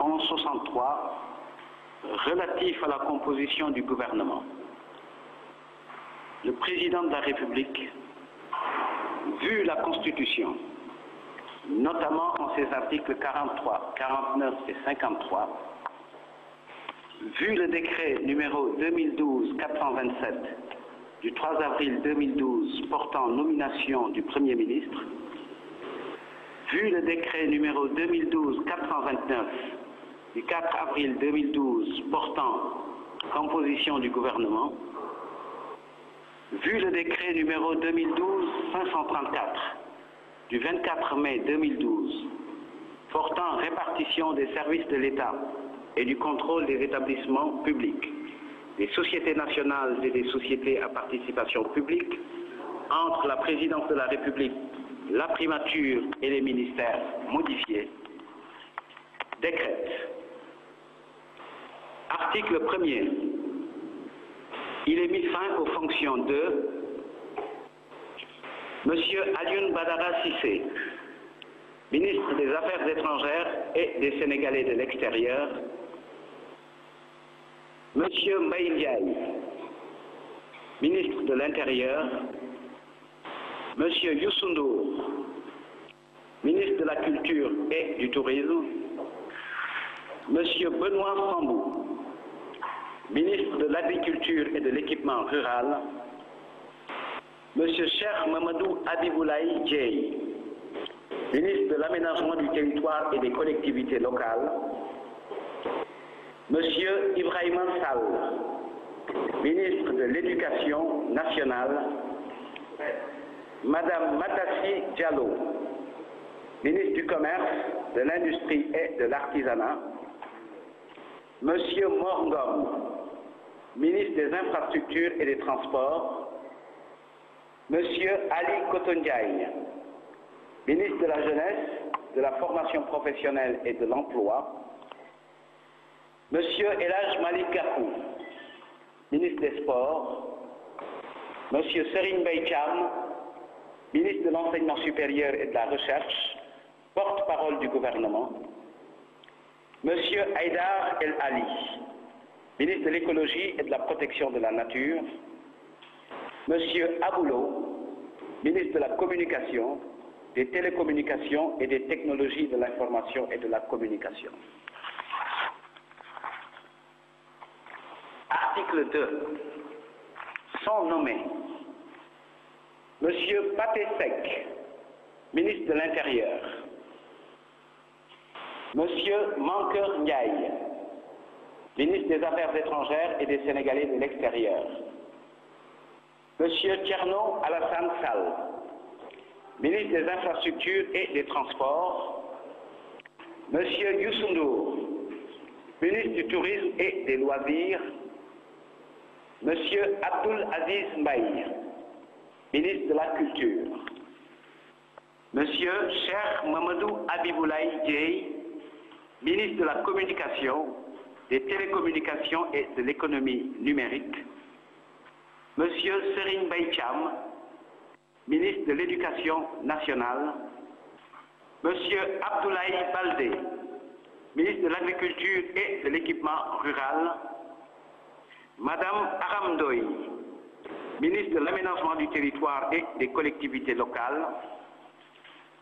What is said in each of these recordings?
1163 relatif à la composition du gouvernement. Le président de la République, vu la Constitution, notamment en ses articles 43, 49 et 53, vu le décret numéro 2012-427 du 3 avril 2012 portant nomination du Premier ministre, vu le décret numéro 2012-429 du 4 avril 2012 portant composition du gouvernement, vu le décret numéro 2012-534 du 24 mai 2012 portant répartition des services de l'État et du contrôle des établissements publics, des sociétés nationales et des sociétés à participation publique entre la présidence de la République, la primature et les ministères modifiés, décrète. Article 1er. Il est mis fin aux fonctions de M. Alioune Badara Cissé, ministre des Affaires étrangères et des Sénégalais de l'extérieur, M. Mbaye Ndiaye, ministre de l'Intérieur, M. Youssou Ndour, ministre de la Culture et du Tourisme, M. Benoît Sambou, ministre de l'Agriculture et de l'Équipement rural, M. Cheikh Mamadou Habiboulaye Dièye, ministre de l'Aménagement du territoire et des collectivités locales, M. Ibrahima Sall, ministre de l'Éducation nationale, Mme Matassi Diallo, ministre du Commerce, de l'Industrie et de l'Artisanat, M. Mor Ngom, ministre des Infrastructures et des Transports, M. Ali Kotondiaï, ministre de la Jeunesse, de la Formation professionnelle et de l'Emploi, M. Elhadj Malick Gakou, ministre des Sports, M. Serigne Mbaye Thiam, ministre de l'Enseignement supérieur et de la Recherche, porte-parole du gouvernement, M. Haïdar El Ali, ministre de l'Écologie et de la Protection de la Nature, M. Aboulo, ministre de la Communication, des Télécommunications et des Technologies de l'Information et de la Communication. Article 2. Sont nommés M. Pathé Seck, ministre de l'Intérieur, M. Mankeur Ndiaye, ministre des Affaires étrangères et des Sénégalais de l'extérieur, M. Thierno Alassane Sall, ministre des Infrastructures et des Transports, M. Youssou Ndour, ministre du Tourisme et des Loisirs, M. Abdoul Aziz Mbaye, ministre de la Culture, M. Cheikh Mamadou Habiboulaye Dièye, ministre de la Communication, des Télécommunications et de l'Économie numérique, M. Serigne Mbaye Thiam, ministre de l'Éducation nationale, M. Abdoulaye Baldé, ministre de l'Agriculture et de l'Équipement rural, Madame Aram Ndoye, ministre de l'Aménagement du territoire et des collectivités locales,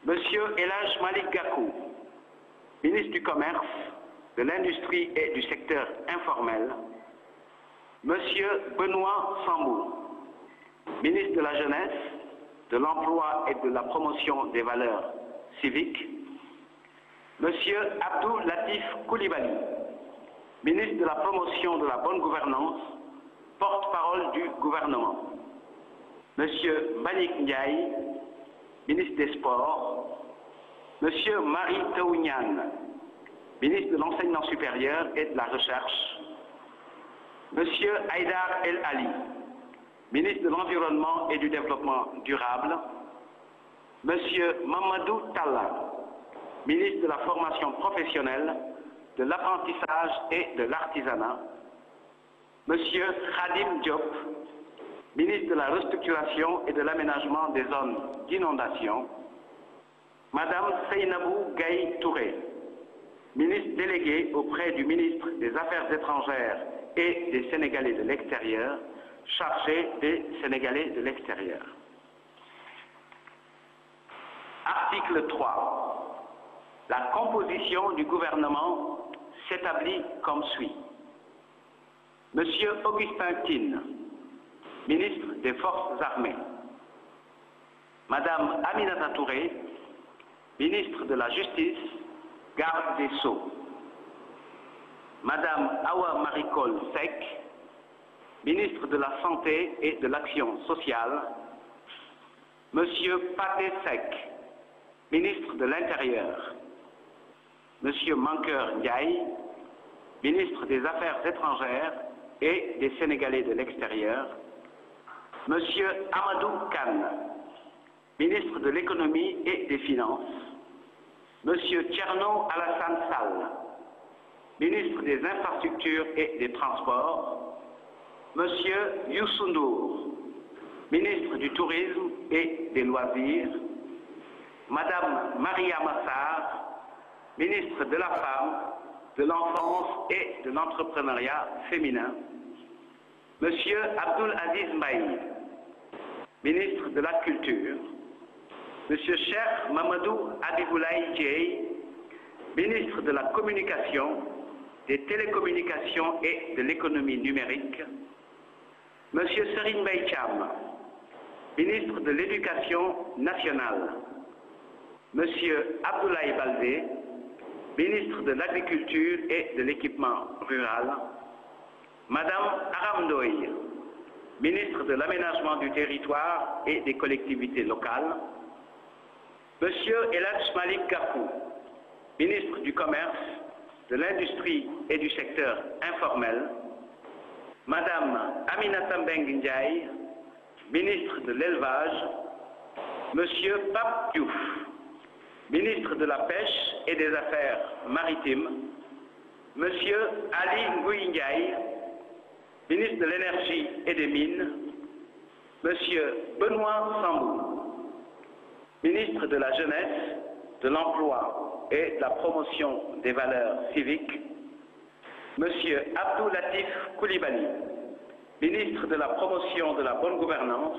M. Elhadj Malick Gakou, ministre du Commerce, de l'Industrie et du secteur informel, M. Benoît Sambou, ministre de la Jeunesse, de l'Emploi et de la Promotion des valeurs civiques, M. Abdou Latif Coulibaly, ministre de la Promotion de la bonne gouvernance, porte-parole du gouvernement, M. Mbagnick Ndiaye, ministre des Sports, M. Mary Teuw Niane, ministre de l'Enseignement supérieur et de la Recherche, M. Haïdar El Ali, ministre de l'Environnement et du Développement durable, M. Mamadou Talla, ministre de la Formation professionnelle, de l'apprentissage et de l'artisanat, M. Khadim Diop, ministre de la Restructuration et de l'Aménagement des zones d'inondation, Madame Seynabou Gaye Touré, ministre délégué auprès du ministre des Affaires étrangères et des Sénégalais de l'extérieur, chargé des Sénégalais de l'extérieur. Article 3. La composition du gouvernement s'établit comme suit. Monsieur Augustin Tine, ministre des Forces armées. Madame Aminata Touré, ministre de la Justice, garde des Sceaux. Madame Awa Maricol Seck, ministre de la Santé et de l'Action sociale. Monsieur Pathé Seck, ministre de l'Intérieur. Monsieur Mankeur Ndiaye, ministre des Affaires étrangères et des Sénégalais de l'extérieur. Monsieur Amadou Kane, ministre de l'Économie et des Finances. Monsieur Thierno Alassane Sall, ministre des Infrastructures et des Transports. Monsieur Youssou Ndour, ministre du Tourisme et des Loisirs. Madame Maria Massar, ministre de la Femme, de l'Enfance et de l'Entrepreneuriat féminin. Monsieur Abdoul Aziz Mbaye, ministre de la Culture. Monsieur Cheikh Mamadou Abiboulaye Dièye, ministre de la Communication, des Télécommunications et de l'Économie numérique. Monsieur Serigne Mbaye Thiam, ministre de l'Éducation nationale. Monsieur Abdoulaye Baldé, ministre de l'Agriculture et de l'Équipement rural. Madame Aram Ndoye, ministre de l'Aménagement du territoire et des collectivités locales. Monsieur El Hadj Malick Gakou, ministre du Commerce, de l'Industrie et du secteur informel. Madame Aminata Mbengue Ndiaye, ministre de l'Élevage. Monsieur Pape Diouf, ministre de la Pêche et des Affaires maritimes. Monsieur Ali Ngouille Ndiaye, ministre de l'Énergie et des Mines. Monsieur Benoît Sambou, ministre de la Jeunesse, de l'Emploi et de la Promotion des valeurs civiques. Monsieur Abdou Latif Coulibaly, ministre de la Promotion de la bonne gouvernance,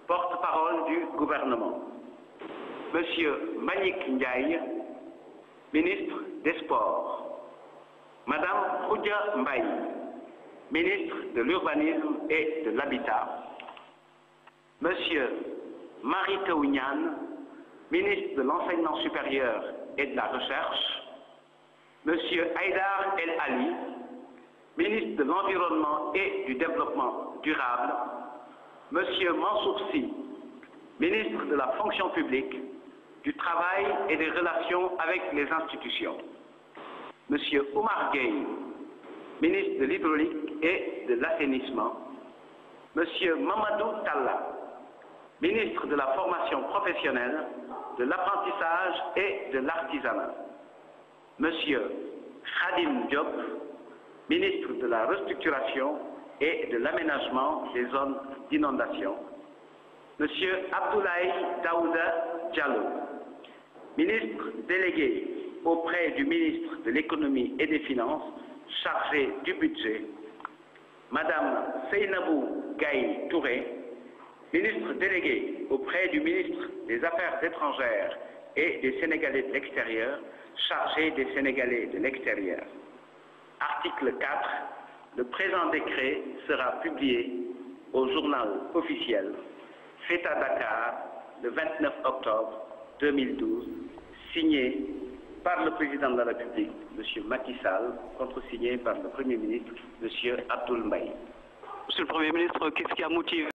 porte-parole du gouvernement. Monsieur Mbagnick Ndiaye, ministre des Sports. Madame Khoudia Mbaye, ministre de l'Urbanisme et de l'Habitat. Monsieur Mary Teuw Niane, ministre de l'Enseignement supérieur et de la Recherche. Monsieur Haïdar El Ali, ministre de l'Environnement et du Développement durable. Monsieur Mansour Sy, ministre de la Fonction publique, du Travail et des Relations avec les institutions. Monsieur Oumar Gueye, ministre de l'Hydraulique et de l'Assainissement. Monsieur Mamadou Talla, ministre de la Formation professionnelle, de l'apprentissage et de l'artisanat. Monsieur Khadim Diop, ministre de la Restructuration et de l'Aménagement des zones d'inondation. Monsieur Abdoulaye Daouda Diallo, ministre délégué auprès du ministre de l'Économie et des Finances, chargé du budget. Madame Seynabou Gaye Touré, ministre délégué auprès du ministre des Affaires étrangères et des Sénégalais de l'extérieur, chargé des Sénégalais de l'extérieur. Article 4. Le présent décret sera publié au journal officiel, fait à Dakar, le 29 octobre 2012, signé par le président de la République, M. Macky Sall, contresigné par le Premier ministre, M. Abdoul Mbaye. Monsieur le Premier ministre, qu'est-ce qui a motivé